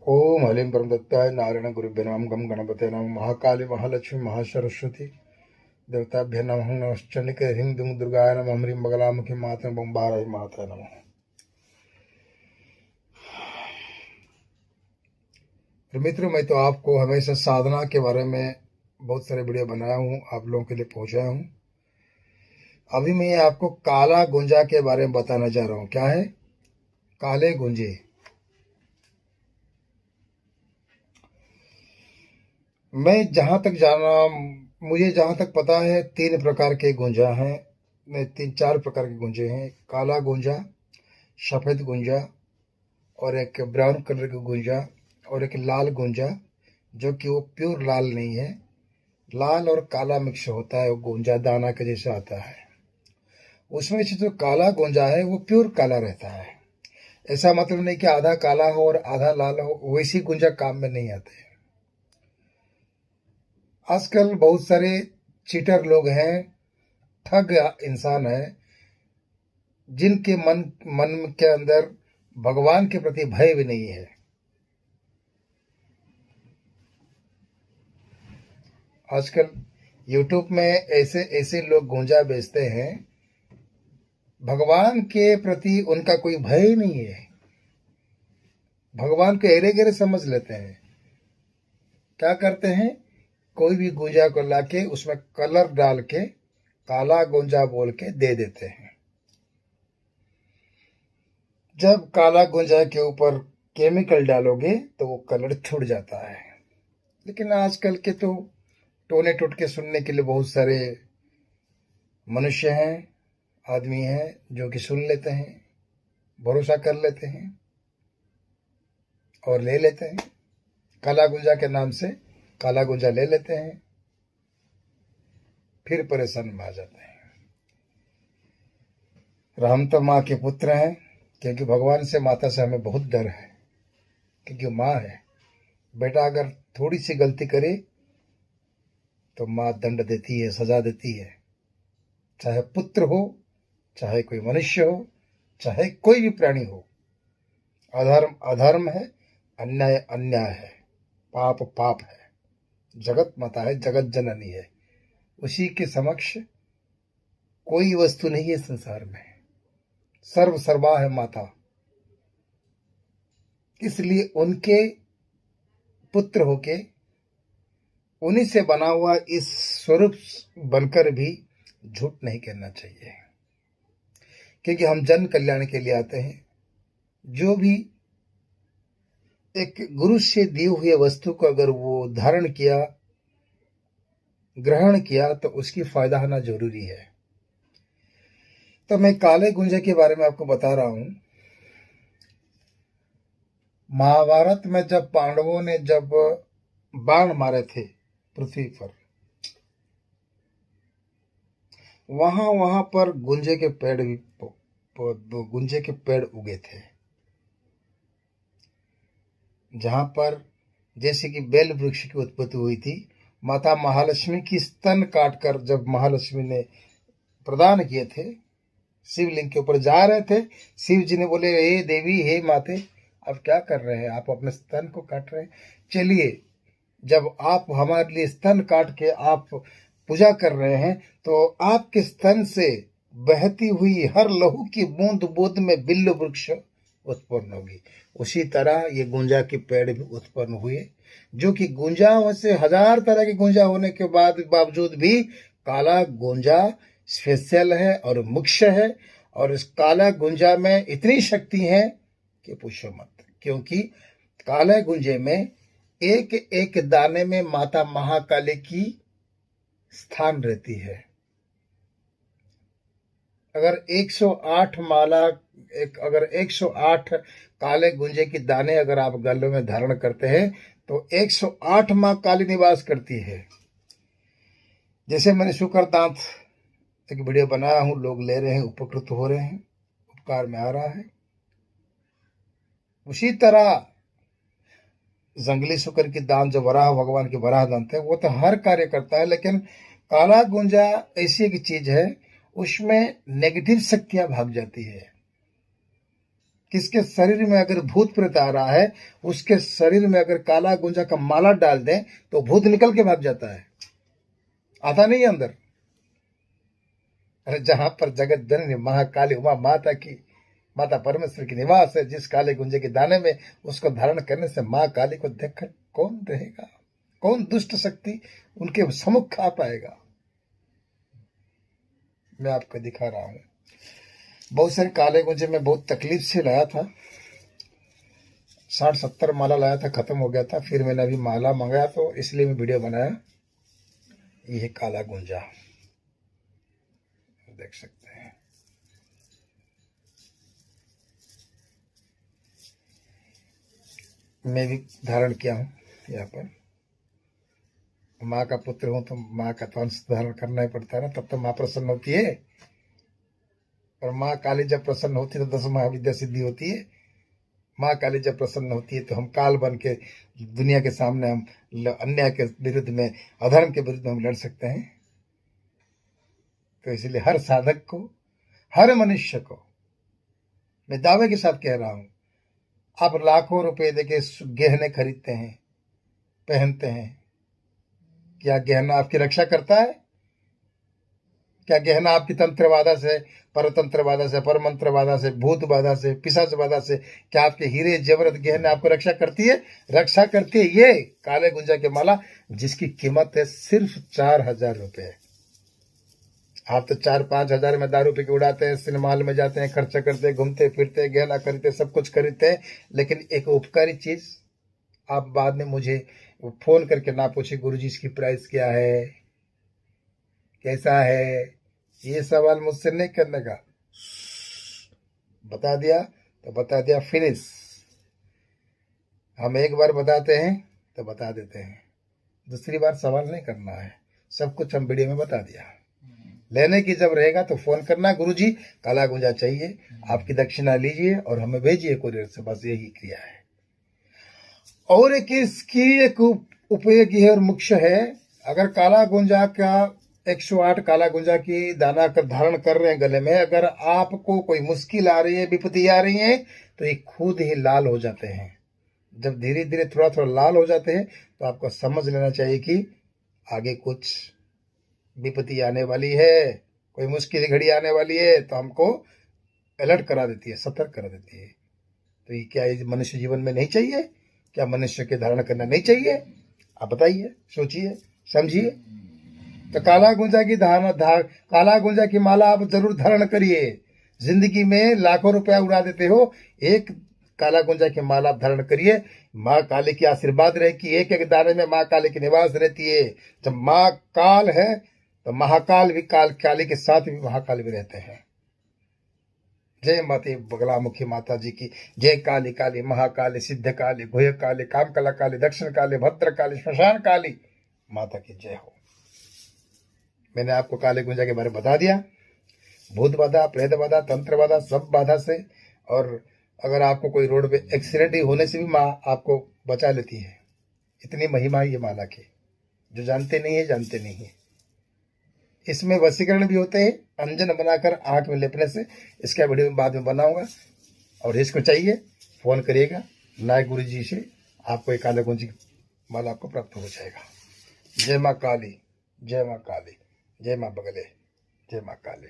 ओम हलिम परम दत्ताय नारायण गुरुभ्यो नमः गम गणपते नमः महाकाली महालक्ष्मी महासरस्वती देवताभ्य नमः नमश्चंडिके ह्रीं दुं दुर्गाय नमः ह्रीं बगलामुखी माता बम्बाराय माता नमः। मित्रों, मैं तो आपको हमेशा साधना के बारे में बहुत सारे वीडियो बनाया हूँ, आप लोगों के लिए पहुँचाया हूँ। अभी मैं आपको काला गुंजा के बारे में बताना चाह रहा हूँ। क्या है काले गुंजे? मुझे जहाँ तक पता है 3 प्रकार के गुंजा हैं। 3-4 प्रकार के गुंजे हैं। काला गुंजा, सफ़ेद गुंजा और एक ब्राउन कलर का गुंजा और एक लाल गुंजा, जो कि वो प्योर लाल नहीं है, लाल और काला मिक्स होता है। वो गुंजा दाना के जैसा आता है। उसमें से जो काला गुंजा है वो प्योर काला रहता है। ऐसा मतलब नहीं कि आधा काला हो और आधा लाल हो, वैसी गुंजा काम में नहीं आते। आजकल बहुत सारे चीटर लोग हैं, ठग इंसान है, जिनके मन के अंदर भगवान के प्रति भय भी नहीं है। आजकल यूट्यूब में ऐसे ऐसे लोग गुंजा बेचते हैं, भगवान के प्रति उनका कोई भय ही नहीं है। भगवान को एरे गेरे समझ लेते हैं। क्या करते हैं, कोई भी गुंजा को लाके उसमें कलर डाल के काला गुंजा बोल के दे देते हैं। जब काला गुंजा के ऊपर केमिकल डालोगे तो वो कलर छुट जाता है। लेकिन आजकल के तो टोने टोटके सुनने के लिए बहुत सारे मनुष्य हैं, आदमी हैं, जो कि सुन लेते हैं, भरोसा कर लेते हैं और ले लेते हैं। काला गुंजा के नाम से काला गुंजा ले लेते हैं, फिर परेशान में आ जाते हैं। हम तो माँ के पुत्र हैं, क्योंकि भगवान से, माता से हमें बहुत डर है, क्योंकि माँ है। बेटा अगर थोड़ी सी गलती करे तो माँ दंड देती है, सजा देती है। चाहे पुत्र हो, चाहे कोई मनुष्य हो, चाहे कोई भी प्राणी हो। अधर्म अधर्म है, अन्याय अन्याय है, पाप पाप है। जगत माता है, जगत जननी है। उसी के समक्ष कोई वस्तु नहीं है संसार में। सर्व सर्वा है माता। इसलिए उनके पुत्र होके उन्हीं से बना हुआ इस स्वरूप बनकर भी झूठ नहीं कहना चाहिए, क्योंकि हम जन कल्याण के लिए आते हैं। जो भी एक गुरु से दी हुई वस्तु को अगर वो धारण किया, ग्रहण किया, तो उसकी फायदा होना जरूरी है। तो मैं काले गुंजे के बारे में आपको बता रहा हूं। महाभारत में जब पांडवों ने जब बाण मारे थे पृथ्वी पर, वहां पर गुंजे के पेड़ उगे थे। जहां पर जैसे कि बेल वृक्ष की उत्पत्ति हुई थी, माता महालक्ष्मी की स्तन काटकर जब महालक्ष्मी ने प्रदान किए थे, शिवलिंग के ऊपर जा रहे थे, शिव जी ने बोले, हे देवी, हे माते, आप क्या कर रहे हैं? आप अपने स्तन को काट रहे हैं। चलिए, जब आप हमारे लिए स्तन काट के आप पूजा कर रहे हैं, तो आपके स्तन से बहती हुई हर लहू की बूंद बूंद में बिल्व वृक्ष उत्पन्न होगी। उसी तरह ये गुंजा के पेड़ भी उत्पन्न हुए, जो कि गुंजा से 1000 तरह के गुंजा होने के बावजूद भी काला गुंजा स्पेशल है और मुख्य है। और इस काला गुंजा में इतनी शक्ति है कि पूछो मत, क्योंकि काले गुंजे में एक एक दाने में माता महाकाली की स्थान रहती है। अगर 108 माला, अगर 108 काले गुंजे की दाने अगर आप गले में धारण करते हैं, तो 108 माँ काली निवास करती है। जैसे मैंने शुक्र दांत एक वीडियो बनाया हूं, लोग ले रहे हैं, उपकृत हो रहे हैं, उपकार में आ रहा है। उसी तरह जंगली शुक्र की दांत, जो वराह भगवान के वराह दांत है, वो तो हर कार्य करता है। लेकिन काला गुंजा ऐसी एक चीज है, उसमें नेगेटिव शक्तियां भाग जाती है। किसके शरीर में अगर भूत प्रेत आ रहा है, उसके शरीर में अगर काला गुंजा का माला डाल दें तो भूत निकल के भाग जाता है, आता नहीं है अंदर। अरे जहां पर जगत जननी महाकाली उमा माता की, माता परमेश्वर की निवास है, जिस काले गुंजे के दाने में, उसको धारण करने से माँ काली को देखकर कौन रहेगा, कौन दुष्ट शक्ति उनके सम्मुख खा पाएगा। मैं आपको दिखा रहा हूं, बहुत सारे काले गुंजे में बहुत तकलीफ से लाया था, 60-70 माला लाया था, खत्म हो गया था। फिर मैंने अभी माला मंगाया तो इसलिए मैं वीडियो बनाया। ये काला गुंजा देख सकते हैं। मैं भी धारण किया हूं। यहाँ पर माँ का पुत्र हूं तो माँ का तो अंश धारण करना ही पड़ता है ना, तब तो माँ प्रसन्न होती है। और माँ काली जब प्रसन्न होती है तो 10 महाविद्या सिद्धि होती है। माँ काली जब प्रसन्न होती है तो हम काल बन के दुनिया के सामने हम अन्याय के विरुद्ध में, अधर्म के विरुद्ध में हम लड़ सकते हैं। तो इसलिए हर साधक को, हर मनुष्य को मैं दावे के साथ कह रहा हूं, आप लाखों रुपए देके गहने खरीदते हैं, पहनते हैं, क्या गहना आपकी रक्षा करता है? क्या गहना आपकी तंत्र बाधा से, परतंत्र बाधा से, परमंत्र बाधा से, भूत बाधा से, पिशाच बाधा से, क्या आपके हीरे जेवरत गहने आपको रक्षा करती है? रक्षा करती है ये काले गुंजा की माला, जिसकी कीमत है सिर्फ 4000 रुपये। आप तो 4-5 हजार में दारू पी के उड़ाते हैं, सिनेमा हॉल में जाते हैं, खर्चा करते हैं, घूमते फिरते, गहना खरीदते, सब कुछ खरीदते हैं, लेकिन एक उपकारी चीज आप बाद में मुझे फोन करके ना पूछे, गुरुजी इसकी प्राइस क्या है, कैसा है, ये सवाल मुझसे नहीं करने का। बता दिया तो बता दिया, फिनिश। हम एक बार बताते हैं तो बता देते हैं, दूसरी बार सवाल नहीं करना है। सब कुछ हम वीडियो में बता दिया। लेने की जब रहेगा तो फोन करना, गुरुजी काला गुंजा चाहिए, आपकी दक्षिणा लीजिए और हमें भेजिए कुरियर से, बस यही क्रिया है। और एक इसकी एक उपयोगी है और मुख्य है, अगर काला गुंजा का 108 काला गुंजा की दाना कर धारण कर रहे हैं गले में, अगर आपको कोई मुश्किल आ रही है, विपत्ति आ रही है, तो ये खुद ही लाल हो जाते हैं। जब धीरे धीरे थोड़ा थोड़ा लाल हो जाते हैं तो आपको समझ लेना चाहिए कि आगे कुछ विपत्ति आने वाली है, कोई मुश्किल घड़ी आने वाली है, तो हमको अलर्ट करा देती है, सतर्क करा देती है। तो ये क्या ये मनुष्य जीवन में नहीं चाहिए? क्या मनुष्य के धारण करना नहीं चाहिए? आप बताइए, सोचिए, समझिए। तो काला गुंजा की काला गुंजा की माला आप जरूर धारण करिए। जिंदगी में लाखों रुपया उड़ा देते हो, एक काला गुंजा की माला आप धारण करिए। माँ काली की आशीर्वाद रहे कि एक एक दाने में माँ काली की निवास रहती है। जब माँ काल है तो महाकाल भी काली के साथ भी महाकाल भी रहते हैं। जय माता बगलामुखी माता जी की जय। काली काली महाकाली सिद्ध काली भूय काली काम कला काली दक्षिण काली भद्र काली श्मशान काली माता की जय हो। मैंने आपको काले गुंजा के बारे में बता दिया। भूत बाधा, प्रेत बाधा, तंत्र बाधा, सब बाधा से। और अगर आपको कोई रोड पे एक्सीडेंट ही होने से भी माँ आपको बचा लेती है। इतनी महिमा है ये माला की, जो जानते नहीं है जानते नहीं है। इसमें वशीकरण भी होते हैं, अंजन बनाकर आंख में लेपने से। इसका वीडियो में बाद में बनाऊंगा। और इसको चाहिए फोन करिएगा नायक गुरु जी से, आपको एक काले गुंजी माला आपको प्राप्त हो जाएगा। जय माँ काली, जय माँ काली, जय माँ बगले, जय माँ काली।